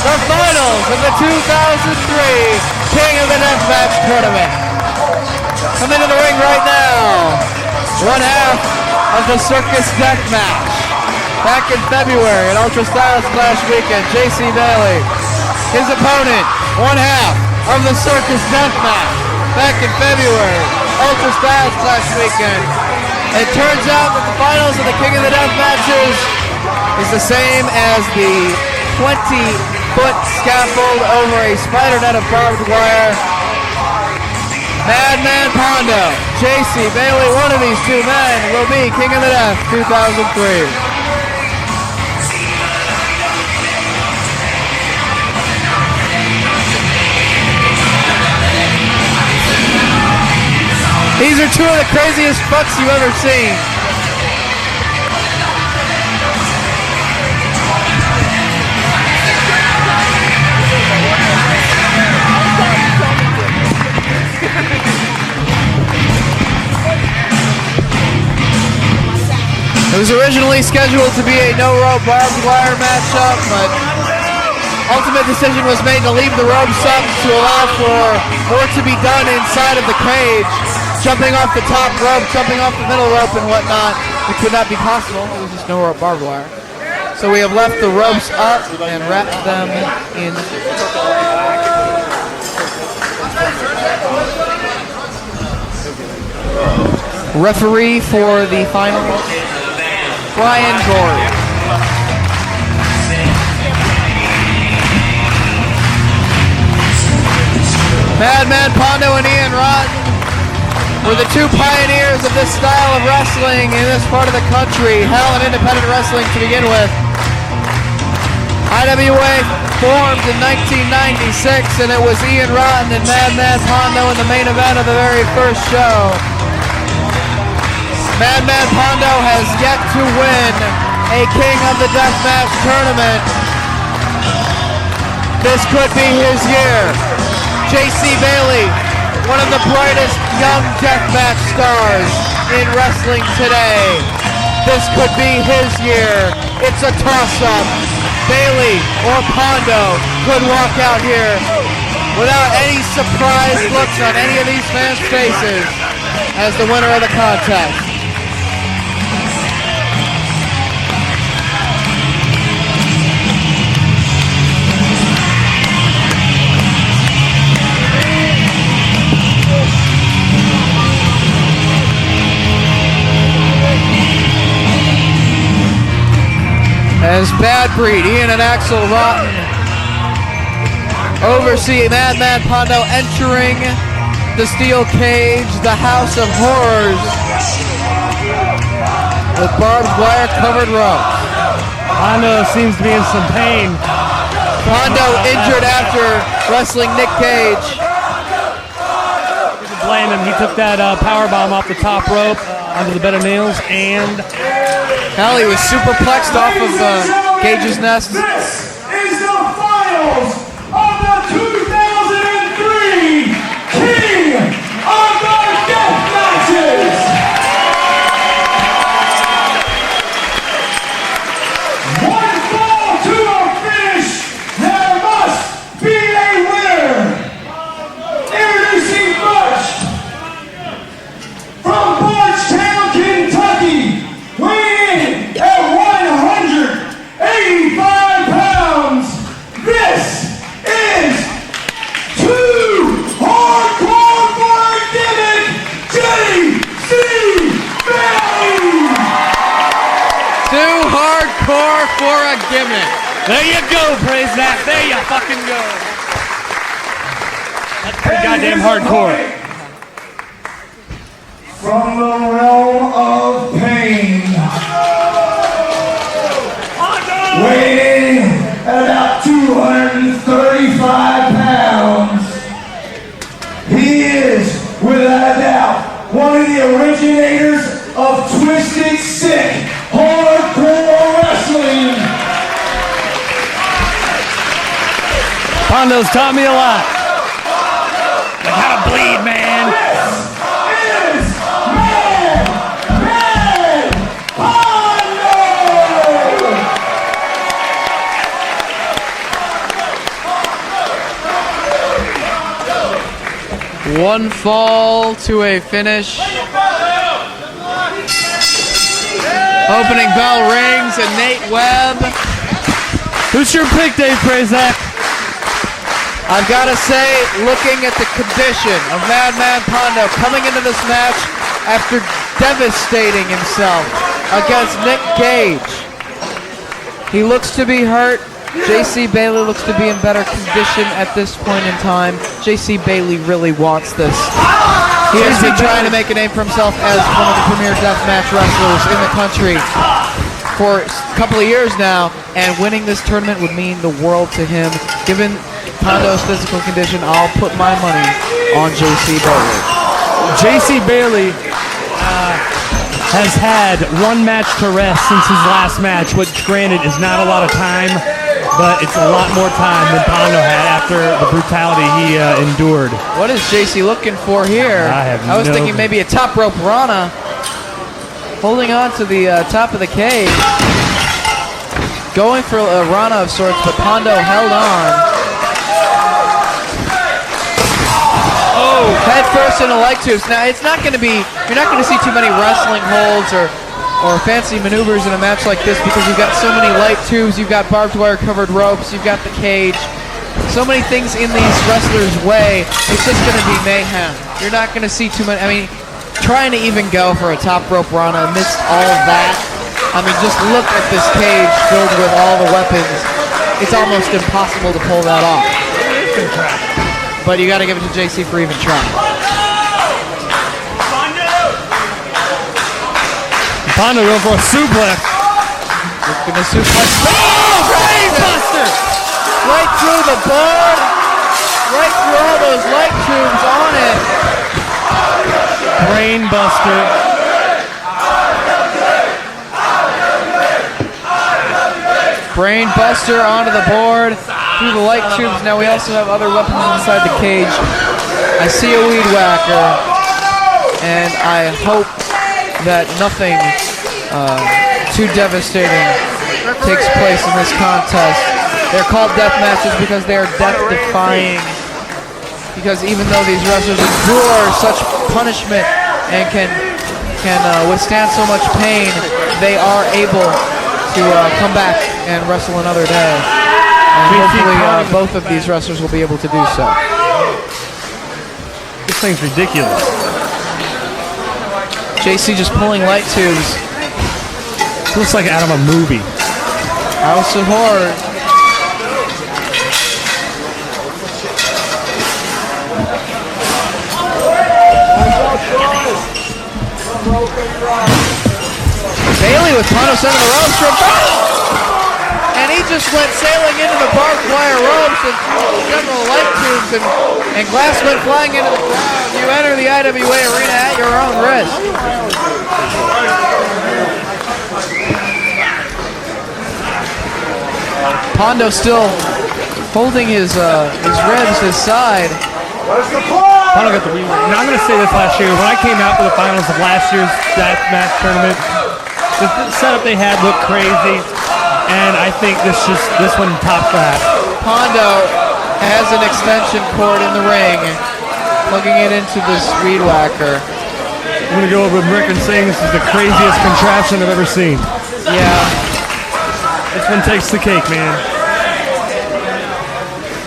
the finals of the 2003 King of the Deathmatch Tournament. Coming to the ring right now, one half of the Circus Deathmatch. Back in February at Ultra Styles Clash Weekend, JC Bailey. His opponent, one half of the Circus Deathmatch. Back in February, Ultra Styles Clash Weekend. It turns out that the finals of the King of the Deathmatches is the same as the 20-foot scaffold over a spider net of barbed wire. Madman Pondo, JC Bailey, one of these two men will be King of the Death 2003. These are two of the craziest fucks you've ever seen. It was originally scheduled to be a no-rope barbed wire matchup, but ultimate decision was made to leave the ropes up to allow for more to be done inside of the cage. Jumping off the top rope, jumping off the middle rope and whatnot, which would not be possible. It was just no rope barbed wire. So we have left the ropes up and wrapped them in. Referee for the final, Brian Gorey. Madman Pondo and Ian Rotten were the two pioneers of this style of wrestling in this part of the country. Hell and independent wrestling to begin with. IWA formed in 1996, and it was Ian Rotten and Madman Pondo in the main event of the very first show. Madman Pondo has yet to win a King of the Deathmatch tournament. This could be his year. JC Bailey, one of the brightest young deathmatch stars in wrestling today. This could be his year. It's a toss-up. Bailey or Pondo could walk out here without any surprised looks on any of these fans' faces as the winner of the contest. As Bad Breed, Ian and Axel Rotten oversee Madman Pondo entering the steel cage, the House of Horrors, with barbed wire covered ropes. Pondo seems to be in some pain. Pondo injured after wrestling Nick Cage. You can blame him. He took that power bomb off the top rope onto the bed of nails, and hell, he was superplexed off of Cage's nest. This is the finals of the 2003 King of the Deathmatches. One fall to a finish, there must be a winner. Introducing first, from Bardstown, Kentucky, weighing in at 185 pounds, this is too hardcore for a gimmick, JC Bailey! Too hardcore for a gimmick. there you go, praise that. There you fucking go. That's pretty goddamn hardcore. From the realm of pain, weighing at about 235 pounds, he is, without a doubt, one of the originators of Twisted Sick hardcore wrestling. Pondo's taught me a lot. Like how to bleed, man. This is Madman Pondo! One fall to a finish. Opening bell rings and Nate Webb. Who's your pick, Dave Prazak? I've got to say, looking at the condition of Madman Pondo coming into this match after devastating himself against Nick Gage. He looks to be hurt. J.C. Bailey looks to be in better condition at this point in time. J.C. Bailey really wants this. He has been trying to make a name for himself as one of the premier deathmatch wrestlers in the country for a couple of years now, and winning this tournament would mean the world to him. Given Pondo's physical condition, I'll put my money on J.C. Bailey. J.C. Bailey has had one match to rest since his last match, which granted is not a lot of time, but it's a lot more time than Pondo had after the brutality he endured. What is JC looking for here? I was thinking maybe a top rope Rana. Holding on to the top of the cage. Going for a Rana of sorts, but Pondo held on. Oh, head first into leg tubes. Now it's not going to be, you're not going to see too many wrestling holds or fancy maneuvers in a match like this because you've got so many light tubes, you've got barbed wire covered ropes, you've got the cage. So many things in these wrestlers' way, it's just going to be mayhem. You're not going to see too many, I mean, trying to even go for a top rope Rana amidst all of that. I mean, just look at this cage filled with all the weapons. It's almost impossible to pull that off. But you got to give it to JC for even trying. Pondo going for a suplex. Looking to suplex. Oh, brainbuster! Right through the board. Right through all those light tubes on it. Brainbuster. Brainbuster onto the board. Through the light tubes. Now we also have other weapons inside the cage. I see a weed whacker, and I hope that nothing too devastating takes place in this contest. They're called death matches because they are death-defying. Because even though these wrestlers endure such punishment and can withstand so much pain, they are able to come back and wrestle another day. And hopefully both of these wrestlers will be able to do so. This thing's ridiculous. JC just pulling light tubes. It looks like out of a movie. House of Horror. Bailey with Pondo center the ropes for a ball! And he just went sailing into the barbed wire ropes and several light tubes, and glass went flying into the crowd. You enter the IWA arena at your own risk. Pondo still holding his ribs, his side. Pondo got the rematch. Now I'm going to say this last year. When I came out for the finals of last year's deathmatch tournament, the setup they had looked crazy. And I think this one tops that. Pondo has an extension cord in the ring, plugging it into this weed whacker. I'm going to go over with Rick and saying this is the craziest contraption I've ever seen. Yeah. This one takes the cake, man.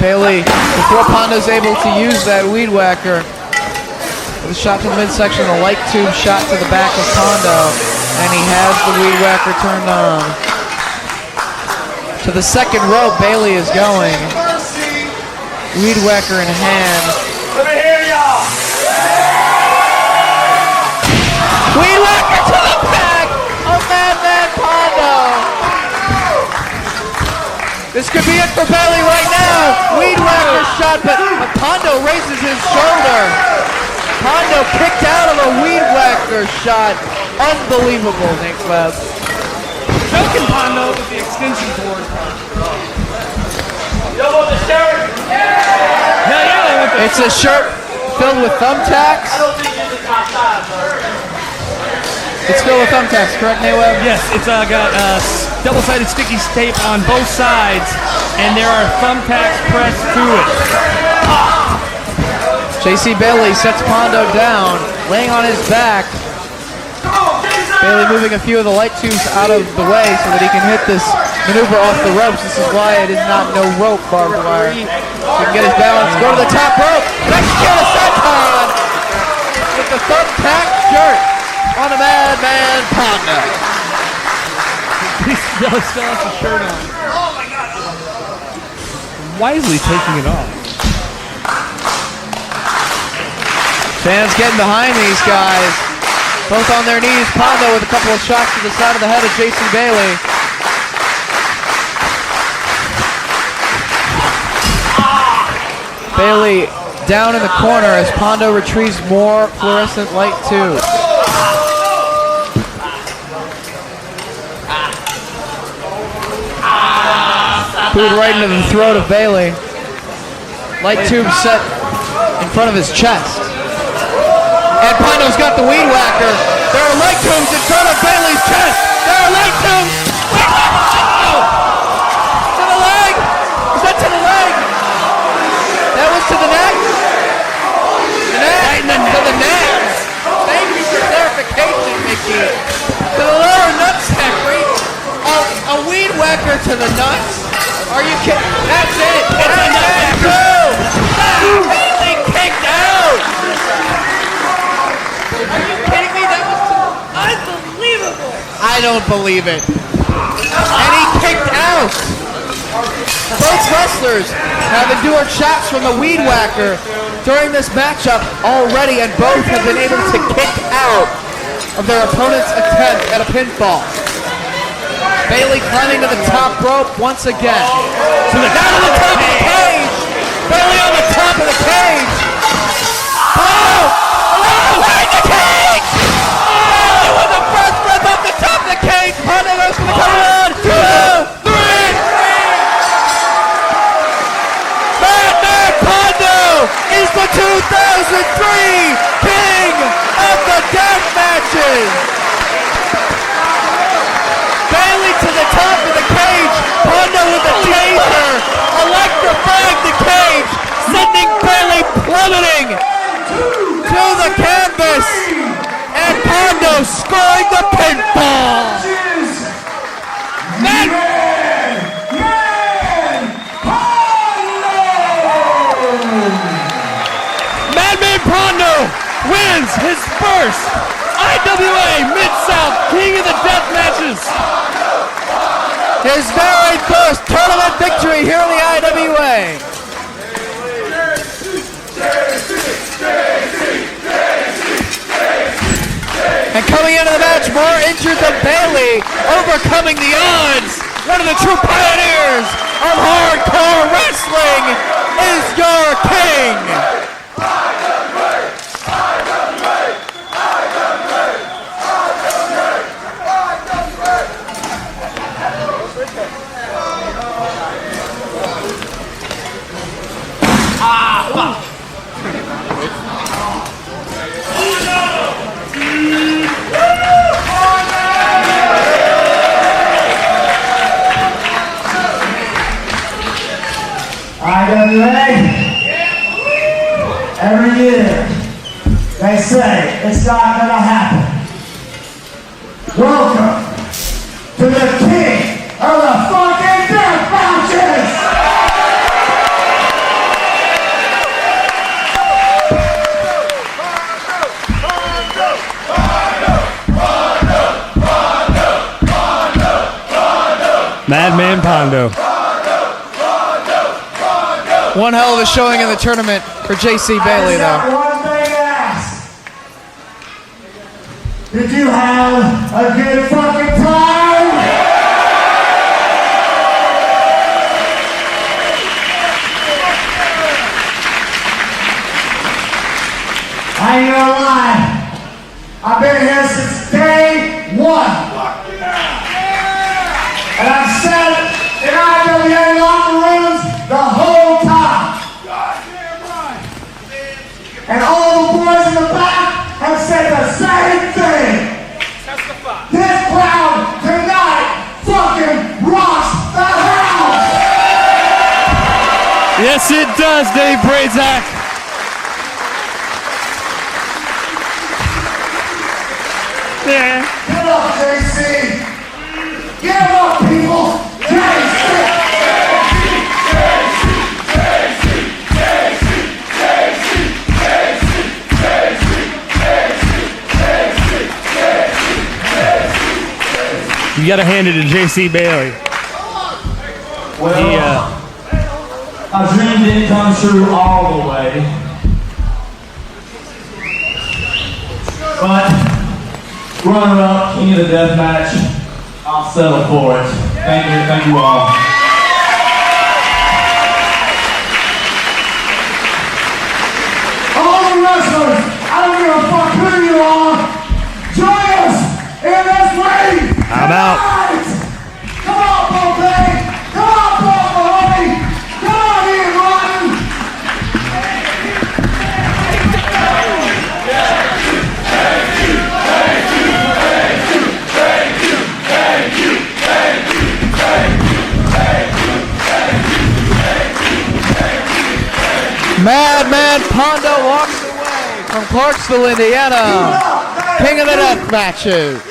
Bailey, before Pondo's able to use that weed whacker, with a shot to the midsection, a light tube shot to the back of Pondo, and he has the weed whacker turned on. To the second rope, Bailey is going. Weed whacker in hand. Let me hear y'all. Weed whacker to the back of Madman Pondo. This could be it for Bailey right now. Weed whacker shot, but Pondo raises his shoulder. Pondo kicked out of a weed whacker shot. Unbelievable, Nick Webb. Choking Pondo with the extension cord. You want the shirt? Hell yeah, they went It's a shirt filled with thumbtacks. I don't think you're the top five, sir. It's filled with thumbtacks, correct, Nate Webb? Yes, it's got double-sided sticky tape on both sides, and there are thumbtacks pressed to it. JC Bailey sets Pondo down, laying on his back. Bailey moving a few of the light tubes out of the way so that he can hit this maneuver off the ropes. This is why it is not no rope barbed wire. So he can get his balance, go to the top rope. Mexican senton with the thumbtack shirt on the Madman Pondo. He still has the shirt on. Wisely taking it off. Fans getting behind these guys. Both on their knees. Pondo with a couple of shots to the side of the head of JC Bailey. Bailey down in the corner as Pondo retrieves more fluorescent light tubes. Boot right into the throat of Bailey. Light tube set in front of his chest. And Pondo's got the weed whacker. There are light tubes in front of Bailey's chest. There are light tubes. Oh! To the leg. Is that to the leg? That was to the neck. The neck. To the neck. Thank you for clarification, Mickey. To the lower nutsack. A weed whacker to the nuts. Are you kidding? That's it. That's it. Bailey kicked out. Are you kidding me? That was unbelievable. I don't believe it. And he kicked out. Both wrestlers have endured shots from the weed whacker during this matchup already, and both have been able to kick out of their opponent's attempt at a pinfall. Bailey climbing to the top rope once again. Down to the top of the cage. Bailey on the top of the cage. Behind the cage! Oh, with the first breath off the top of the cage. Pondo goes for the cover. 1, 2, 3. Madman Pondo is the 2003 King of the Death Matches. Bailey to the top of the cage. Pondo with the taser. Electrifying the cage. Sending Bailey plummeting to the canvas, and Pondo scoring the pinfall. Madman Pondo wins his first IWA Mid-South King of the Death Matches. His very first tournament victory here in the IWA. And coming into the match, more injured than Bailey, overcoming the odds. One of the true pioneers of hardcore wrestling is your king. IWA, every year, they say it's not gonna happen. Welcome to the King of the fucking Death Matches! Madman Pondo. One hell of a showing in the tournament for JC Bailey, though. One thing to ask. Did you have a good fucking time? I ain't gonna lie. I've been here since day one. And I've said it in IWA locker rooms the whole time. And all the boys in the back have said the same thing. This crowd tonight fucking rocks the house. Yes, it does, Dave Brazak. Yeah. Get up, JC. Get up, people. JC. You got to hand it to J.C. Bailey. Well, my dream didn't come true all the way. But runner-up, king of the death match, I'll settle for it. Thank you all. All the wrestlers, I don't give a fuck who you are. Join us in this ring. I'm out. Come on, Pondo. Come on, Pondo. Come on, Ian Martin. Madman Pondo walks away from Clarksville, Indiana. King of the Death Matches.